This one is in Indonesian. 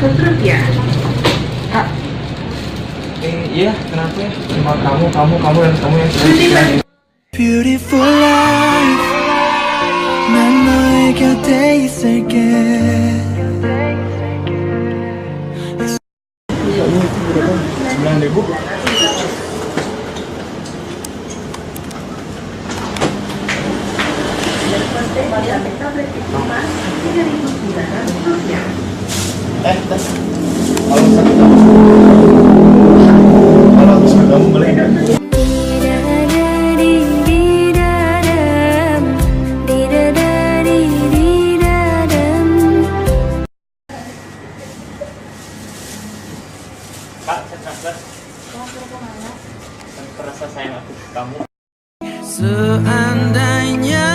Rp100. Kak, iya, kenapa ya? Cuma kamu dan kamu yang selalu. Beautiful life 난 너의 곁에 있을게 9.000. Kalau bisa kamu boleh nggak? Kak, saya transfer. Rasa sayang aku ke kamu. Seandainya